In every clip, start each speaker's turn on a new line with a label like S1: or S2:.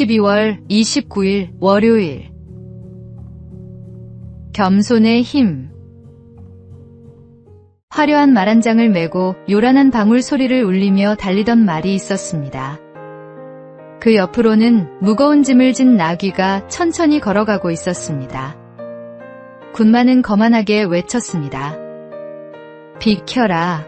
S1: 12월 29일 월요일. 겸손의 힘. 화려한 말 한 장을 메고 요란한 방울 소리를 울리며 달리던 말이 있었습니다. 그 옆으로는 무거운 짐을 진 나귀가 천천히 걸어가고 있었습니다. 군마는 거만하게 외쳤습니다. 비켜라.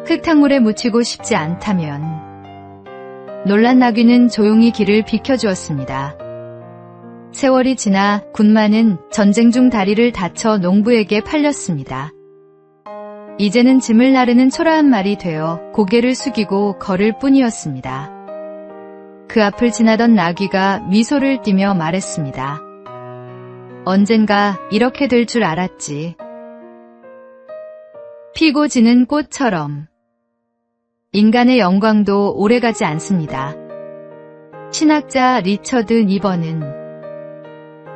S1: 흙탕물에 묻히고 싶지 않다면. 놀란 나귀는 조용히 길을 비켜주었습니다. 세월이 지나 군마는 전쟁 중 다리를 다쳐 농부에게 팔렸습니다. 이제는 짐을 나르는 초라한 말이 되어 고개를 숙이고 걸을 뿐이었습니다. 그 앞을 지나던 나귀가 미소를 띠며 말했습니다. 언젠가 이렇게 될 줄 알았지. 피고 지는 꽃처럼. 인간의 영광도 오래가지 않습니다. 신학자 리처드 니번은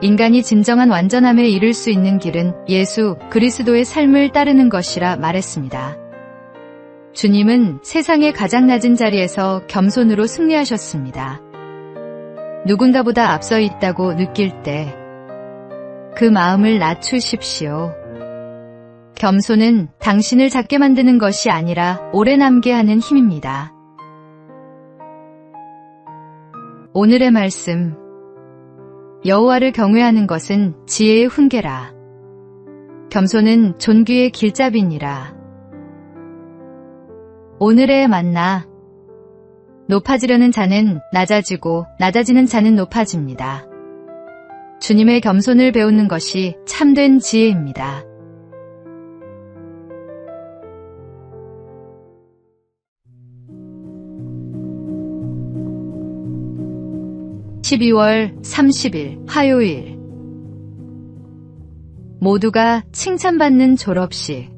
S1: 인간이 진정한 완전함에 이를 수 있는 길은 예수 그리스도의 삶을 따르는 것이라 말했습니다. 주님은 세상의 가장 낮은 자리에서 겸손으로 승리하셨습니다. 누군가보다 앞서 있다고 느낄 때 그 마음을 낮추십시오. 겸손은 당신을 작게 만드는 것이 아니라 오래 남게 하는 힘입니다. 오늘의 말씀. 여호와를 경외하는 것은 지혜의 훈계라. 겸손은 존귀의 길잡이니라. 오늘의 만나. 높아지려는 자는 낮아지고 낮아지는 자는 높아집니다. 주님의 겸손을 배우는 것이 참된 지혜입니다. (12월 30일) 화요일. 모두가 칭찬받는 졸업식.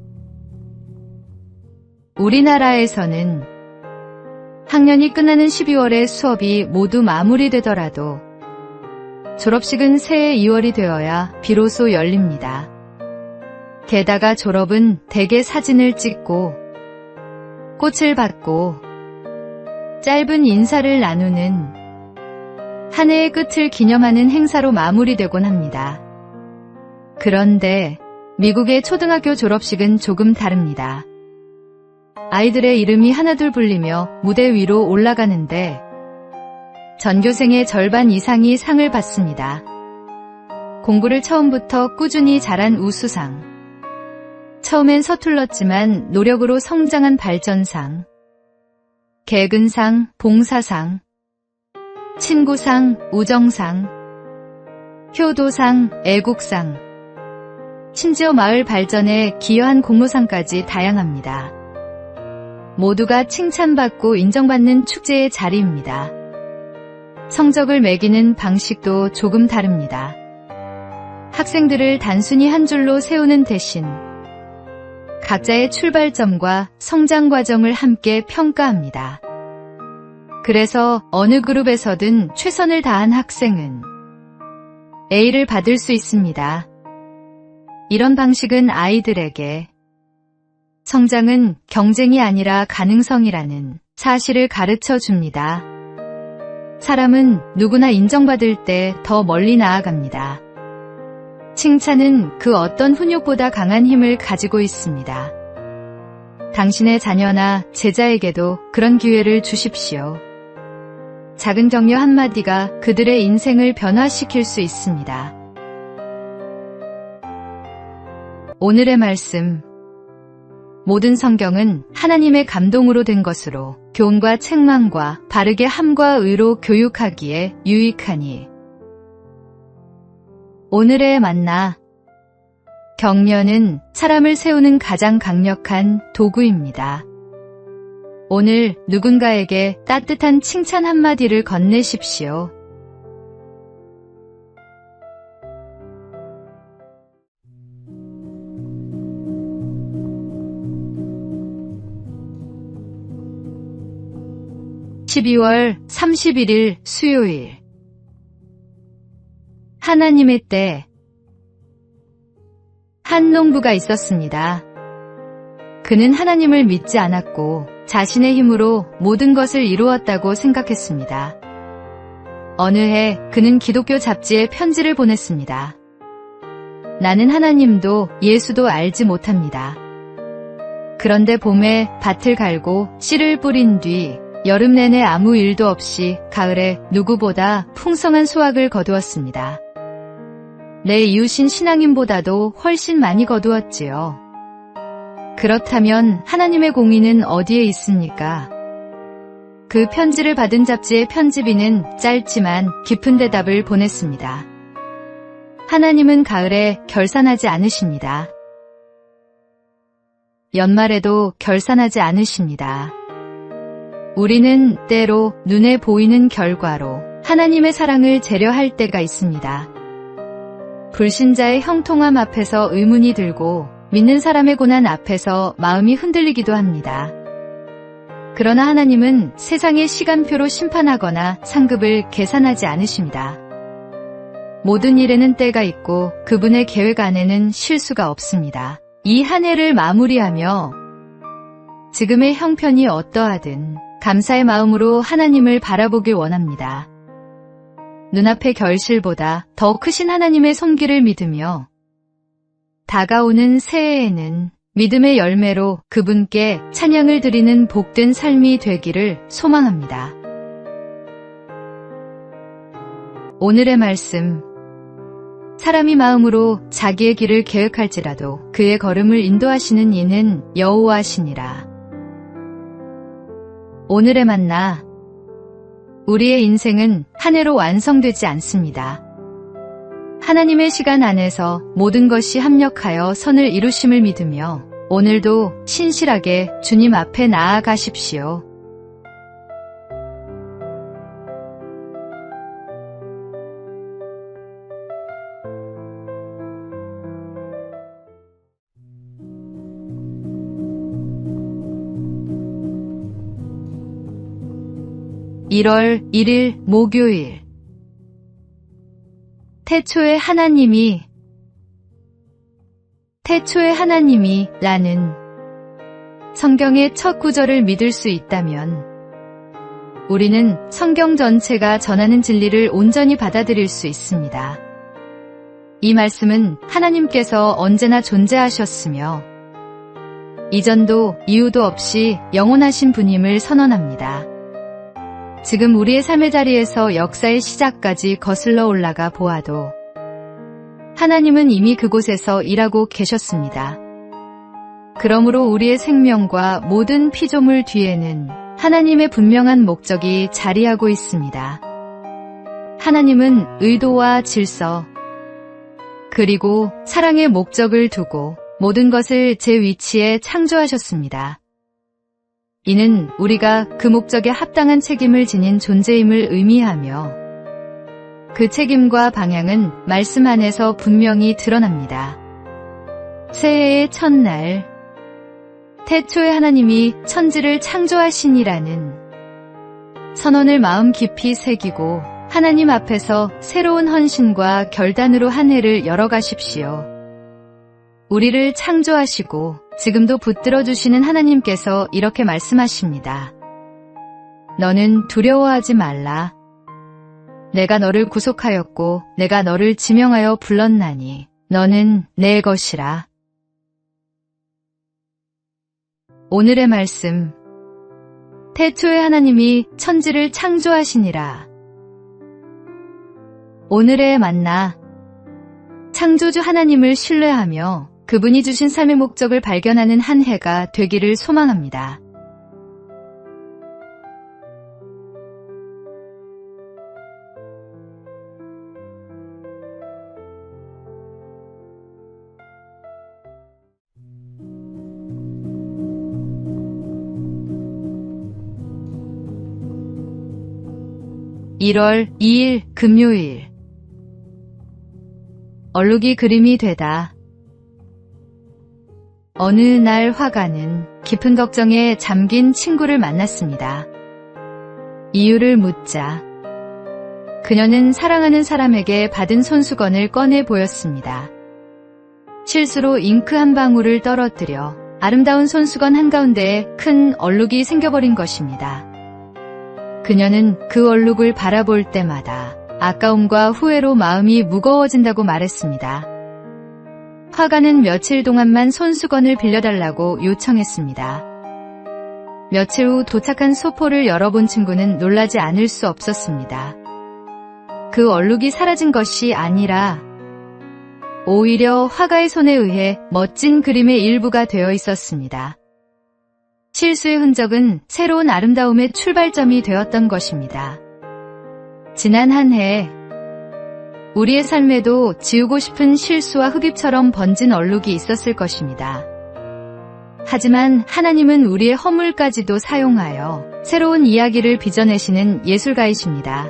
S1: 우리나라에서는 학년이 끝나는 12월에 수업이 모두 마무리되더라도 졸업식은 새해 2월이 되어야 비로소 열립니다. 게다가 졸업은 대개 사진을 찍고 꽃을 받고 짧은 인사를 나누는 한 해의 끝을 기념하는 행사로 마무리되곤 합니다. 그런데 미국의 초등학교 졸업식은 조금 다릅니다. 아이들의 이름이 하나둘 불리며 무대 위로 올라가는데 전교생의 절반 이상이 상을 받습니다. 공부를 처음부터 꾸준히 잘한 우수상, 처음엔 서툴렀지만 노력으로 성장한 발전상, 개근상, 봉사상, 친구상, 우정상, 효도상, 애국상, 심지어 마을 발전에 기여한 공로상까지 다양합니다. 모두가 칭찬받고 인정받는 축제의 자리입니다. 성적을 매기는 방식도 조금 다릅니다. 학생들을 단순히 한 줄로 세우는 대신 각자의 출발점과 성장 과정을 함께 평가합니다. 그래서 어느 그룹에서든 최선을 다한 학생은 A를 받을 수 있습니다. 이런 방식은 아이들에게 성장은 경쟁이 아니라 가능성이라는 사실을 가르쳐 줍니다. 사람은 누구나 인정받을 때 더 멀리 나아갑니다. 칭찬은 그 어떤 훈육보다 강한 힘을 가지고 있습니다. 당신의 자녀나 제자에게도 그런 기회를 주십시오. 작은 격려 한마디가 그들의 인생을 변화시킬 수 있습니다. 오늘의 말씀. 모든 성경은 하나님의 감동으로 된 것으로 교훈과 책망과 바르게 함과 의로 교육하기에 유익하니. 오늘의 만나. 격려는 사람을 세우는 가장 강력한 도구입니다. 오늘 누군가에게 따뜻한 칭찬 한마디를 건네십시오. (12월 31일) 수요일. 하나님의 때. 한 농부가 있었습니다. 그는 하나님을 믿지 않았고 자신의 힘으로 모든 것을 이루었다고 생각했습니다. 어느 해 그는 기독교 잡지에 편지를 보냈습니다. 나는 하나님도 예수도 알지 못합니다. 그런데 봄에 밭을 갈고 씨를 뿌린 뒤 여름 내내 아무 일도 없이 가을에 누구보다 풍성한 수확을 거두었습니다. 내 이웃인 신앙인보다도 훨씬 많이 거두었지요. 그렇다면 하나님의 공의는 어디에 있습니까? 그 편지를 받은 잡지의 편집인은 짧지만 깊은 대답을 보냈습니다. 하나님은 가을에 결산하지 않으십니다. 연말에도 결산하지 않으십니다. 우리는 때로 눈에 보이는 결과로 하나님의 사랑을 재려할 때가 있습니다. 불신자의 형통함 앞에서 의문이 들고 믿는 사람의 고난 앞에서 마음이 흔들리기도 합니다. 그러나 하나님은 세상의 시간표로 심판하거나 상급을 계산하지 않으십니다. 모든 일에는 때가 있고 그분의 계획 안에는 실수가 없습니다. 이 한 해를 마무리하며 지금의 형편이 어떠하든 감사의 마음으로 하나님을 바라보길 원합니다. 눈앞의 결실보다 더 크신 하나님의 손길을 믿으며 다가오는 새해에는 믿음의 열매로 그분께 찬양을 드리는 복된 삶이 되기를 소망합니다. 오늘의 말씀. 사람이 마음으로 자기의 길을 계획할지라도 그의 걸음을 인도하시는 이는 여호와시니라. 오늘의 만나. 우리의 인생은 한 해로 완성되지 않습니다. 하나님의 시간 안에서 모든 것이 합력하여 선을 이루심을 믿으며 오늘도 신실하게 주님 앞에 나아가십시오. (1월 1일) 목요일. 태초에 하나님이 라는 성경의 첫 구절을 믿을 수 있다면 우리는 성경 전체가 전하는 진리를 온전히 받아들일 수 있습니다. 이 말씀은 하나님께서 언제나 존재하셨으며 이전도 이유도 없이 영원하신 분임을 선언합니다. 지금 우리의 삶의 자리에서 역사의 시작까지 거슬러 올라가 보아도 하나님은 이미 그곳에서 일하고 계셨습니다. 그러므로 우리의 생명과 모든 피조물 뒤에는 하나님의 분명한 목적이 자리하고 있습니다. 하나님은 의도와 질서, 그리고 사랑의 목적을 두고 모든 것을 제 위치에 창조하셨습니다. 이는 우리가 그 목적에 합당한 책임을 지닌 존재임을 의미하며 그 책임과 방향은 말씀 안에서 분명히 드러납니다. 새해의 첫날, 태초에 하나님이 천지를 창조하시니라는 선언을 마음 깊이 새기고 하나님 앞에서 새로운 헌신과 결단으로 한 해를 열어가십시오. 우리를 창조하시고 지금도 붙들어 주시는 하나님께서 이렇게 말씀하십니다. 너는 두려워하지 말라. 내가 너를 구속하였고 내가 너를 지명하여 불렀나니 너는 내 것이라. 오늘의 말씀. 태초에 하나님이 천지를 창조하시니라. 오늘의 만나. 창조주 하나님을 신뢰하며 그분이 주신 삶의 목적을 발견하는 한 해가 되기를 소망합니다. (1월 2일) 금요일. 얼룩이 그림이 되다. 어느 날 화가는 깊은 걱정에 잠긴 친구를 만났습니다. 이유를 묻자 그녀는 사랑하는 사람에게 받은 손수건을 꺼내 보였습니다. 실수로 잉크 한 방울을 떨어뜨려 아름다운 손수건 한가운데에 큰 얼룩이 생겨버린 것입니다. 그녀는 그 얼룩을 바라볼 때마다 아까움과 후회로 마음이 무거워진다고 말했습니다. 화가는 며칠 동안만 손수건을 빌려달라고 요청했습니다. 며칠 후 도착한 소포를 열어본 친구는 놀라지 않을 수 없었습니다. 그 얼룩이 사라진 것이 아니라 오히려 화가의 손에 의해 멋진 그림의 일부가 되어 있었습니다. 실수의 흔적은 새로운 아름다움의 출발점이 되었던 것입니다. 지난 한 해, 우리의 삶에도 지우고 싶은 실수와 흡입처럼 번진 얼룩이 있었을 것입니다. 하지만 하나님은 우리의 허물까지도 사용하여 새로운 이야기를 빚어내시는 예술가이십니다.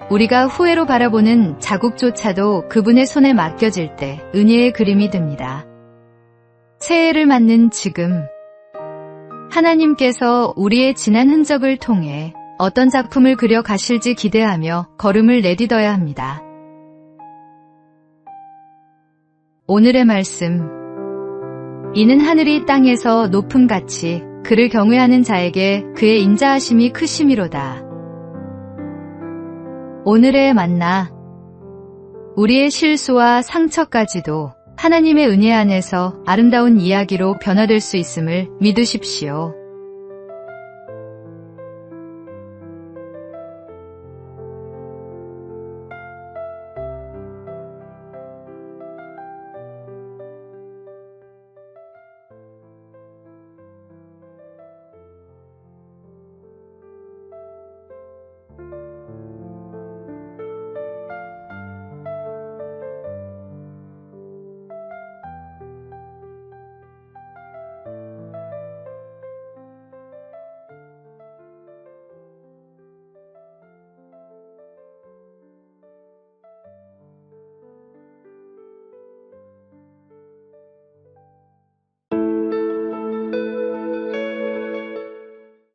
S1: 우리가 후회로 바라보는 자국조차도 그분의 손에 맡겨질 때 은혜의 그림이 됩니다. 새해를 맞는 지금, 하나님께서 우리의 지난 흔적을 통해 어떤 작품을 그려 가실지 기대하며 걸음을 내딛어야 합니다. 오늘의 말씀. 이는 하늘이 땅에서 높음같이 그를 경외하는 자에게 그의 인자하심이 크심이로다. 오늘의 만나. 우리의 실수와 상처까지도 하나님의 은혜 안에서 아름다운 이야기로 변화될 수 있음을 믿으십시오.